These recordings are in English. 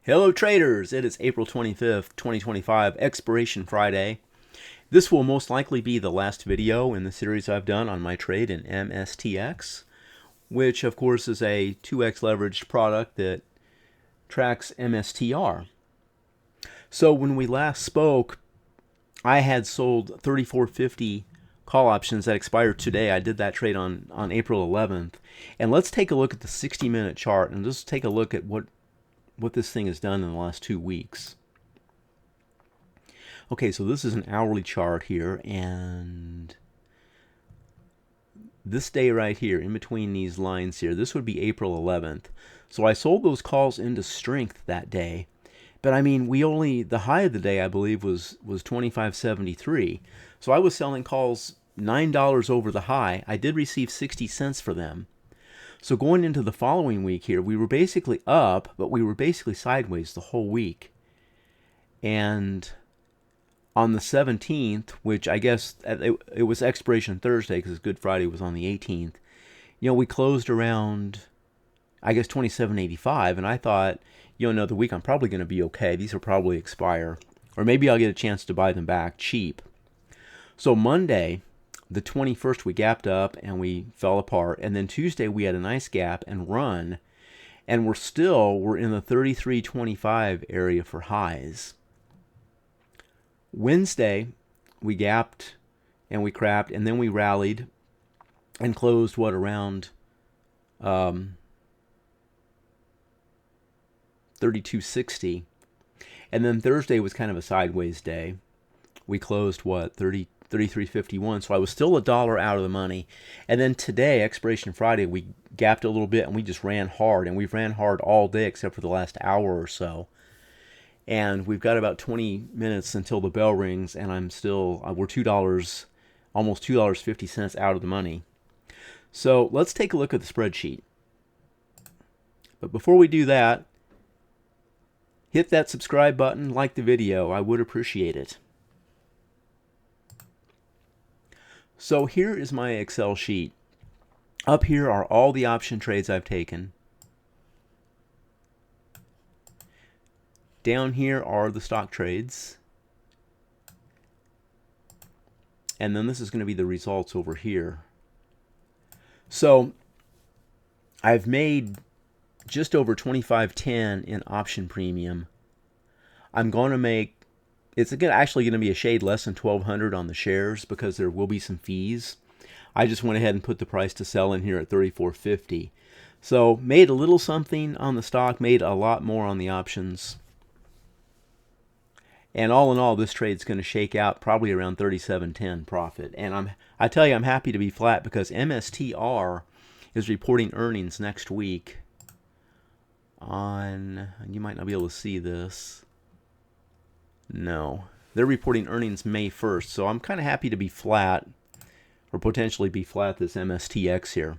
Hello traders, it is April 25th, 2025, Expiration Friday. This will most likely be the last video in the series I've done on my trade in MSTX, which of course is a 2x leveraged product that tracks MSTR. So when we last spoke, I had sold 3450 call options that expired today. I did that trade on April 11th. And let's take a look at the 60-minute chart and just take a look at what this thing has done in the last 2 weeks. Okay, so this is an hourly chart here, and this day right here, in between these lines here, this would be April 11th. So I sold those calls into strength that day. But I mean, the high of the day, I believe, was 25.73. So I was selling calls $9 over the high. I did receive 60 cents for them. So going into the following week here, we were basically up, but we were basically sideways the whole week. And on the 17th, which I guess it was expiration Thursday because Good Friday was on the 18th, we closed around, I guess, 27.85. And I thought, another week I'm probably going to be okay. These will probably expire. Or maybe I'll get a chance to buy them back cheap. So Monday, the 21st, we gapped up and we fell apart. And then Tuesday, we had a nice gap and run. And we're in the 33.25 area for highs. Wednesday, we gapped and we crapped. And then we rallied and closed, around 32.60. And then Thursday was kind of a sideways day. We closed, 33.51, so I was still $1 out of the money. And then today, Expiration Friday, we gapped a little bit and we just ran hard. And we've ran hard all day except for the last hour or so. And we've got about 20 minutes until the bell rings, and we're $2, almost $2.50 out of the money. So let's take a look at the spreadsheet. But before we do that, hit that subscribe button, like the video. I would appreciate it. So here is my Excel sheet. Up here are all the option trades I've taken. Down here are the stock trades. And then this is going to be the results over here. So I've made just over $25.10 in option premium. I'm going to make, it's actually going to be a shade less than $1,200 on the shares because there will be some fees. I just went ahead and put the price to sell in here at $34.50. So made a little something on the stock, made a lot more on the options. And all in all, this trade's going to shake out probably around $37.10 profit. And I tell you, I'm happy to be flat because MSTR is reporting earnings next week on, you might not be able to see this. No, they're reporting earnings May 1st, so I'm kind of happy to be flat, or potentially be flat this MSTX here.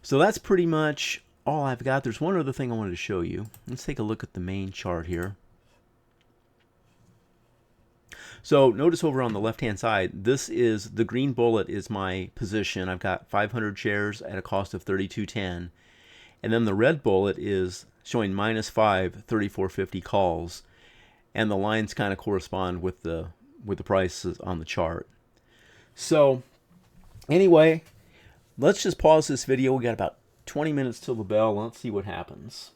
So that's pretty much all I've got. There's one other thing I wanted to show you. Let's take a look at the main chart here. So notice over on the left-hand side, this is the green bullet is my position. I've got 500 shares at a cost of $32.10. And then the red bullet is showing -5, 34.50 calls. And the lines kind of correspond with the prices on the chart. So anyway, let's just pause this video. We got about 20 minutes till the bell. Let's see what happens.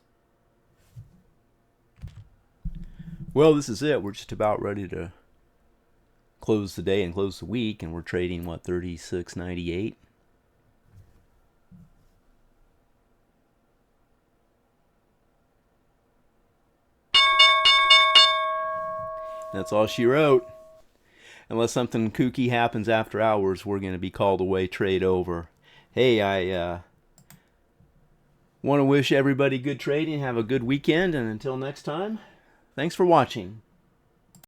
Well, this is it. We're just about ready to close the day and close the week, and we're trading, 36.98. That's all she wrote. Unless something kooky happens after hours, we're going to be called away, trade over. Hey, I want to wish everybody good trading, have a good weekend, and until next time, thanks for watching.